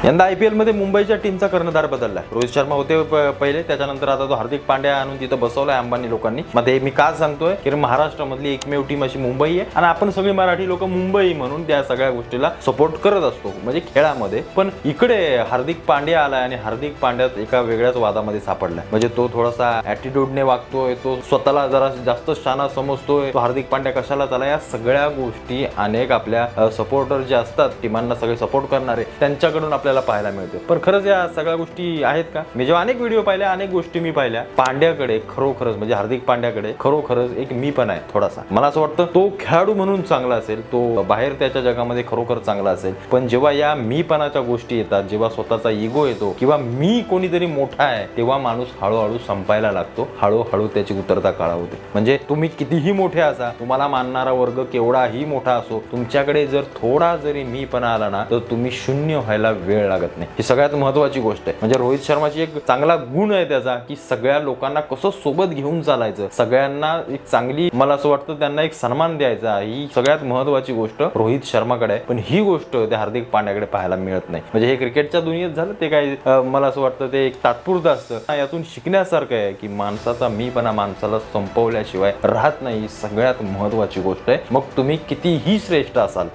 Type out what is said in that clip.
यंदा IPL मध्ये मुंबईच्या टीमचा कर्णधार बदललाय. रोहित शर्मा होते पहिले, त्याच्यानंतर आता तो हार्दिक पांड्या आणून तिथं बसवलाय अंबानी लोकांनी. मध्ये मी का सांगतोय की महाराष्ट्रामधली एकमेव टीम अशी मुंबई आहे आणि आपण सगळे मराठी लोक मुंबई म्हणून त्या सगळ्या गोष्टीला सपोर्ट करत असतो म्हणजे खेळामध्ये. पण इकडे हार्दिक पांड्या आलाय आणि हार्दिक पांड्या एका वेगळ्याच वादामध्ये सापडलाय. म्हणजे तो थोडासा ॲटिट्यूडने वागतोय, तो स्वतःला जरा जास्त शाना समजतोय. तो हार्दिक पांड्या कशाला चाला, या सगळ्या गोष्टी अनेक आपल्या सपोर्टर जे असतात, टीमांना सगळे सपोर्ट करणारे, त्यांच्याकडून आपल्याला पाहायला मिळते. पण खरंच या सगळ्या गोष्टी आहेत का? मी जेव्हा अनेक व्हिडिओ पाहिल्या, अनेक गोष्टी मी पाहिल्या, पांड्याकडे खरोखरच म्हणजे हार्दिक पांड्याकडे खरोखरच एक मी पण आहे थोडासा. मला असं वाटतं तो खेळाडू म्हणून चांगला असेल, तो बाहेर त्याच्या जगामध्ये खरोखर चांगला असेल, पण जेव्हा या मीपणाच्या गोष्टी येतात, जेव्हा स्वतःचा इगो येतो किंवा मी कोणीतरी मोठा आहे, तेव्हा माणूस हळूहळू संपायला लागतो. हळूहळू त्याची उतरता काळा होते. म्हणजे तुम्ही कितीही मोठे असा, तुम्हाला मानणारा वर्ग केवढाही मोठा असो, तुमच्याकडे जर थोडा जरी मीपणा आला ना, तर तुम्ही शून्य व्हायला वेळ लागत नाही. ही सगळ्यात महत्त्वाची गोष्ट आहे. म्हणजे रोहित शर्माची एक चांगला गुण आहे त्याचा, की सगळ्या लोकांना कसं सोबत घेऊन चालायचं, सगळ्यांना एक चांगली, मला असं वाटतं त्यांना एक सन्मान द्यायचा. ही सगळ्यात महत्त्वाची गोष्ट रोहित शर्माकडे आहे. पण ही गोष्ट त्या हार्दिक पांड्याकडे पाहायला मिळत नाही. म्हणजे हे क्रिकेटच्या दुनियेत झालं ते काय, मला असं वाटतं ते एक तात्पुरतं असतं. यातून शिकण्यासारखं आहे की माणसाचा मीपणा माणसाला संपवल्याशिवाय राहत नाही. ही सगळ्यात महत्त्वाची गोष्ट आहे. मग तुम्ही कितीही श्रेष्ठ असाल.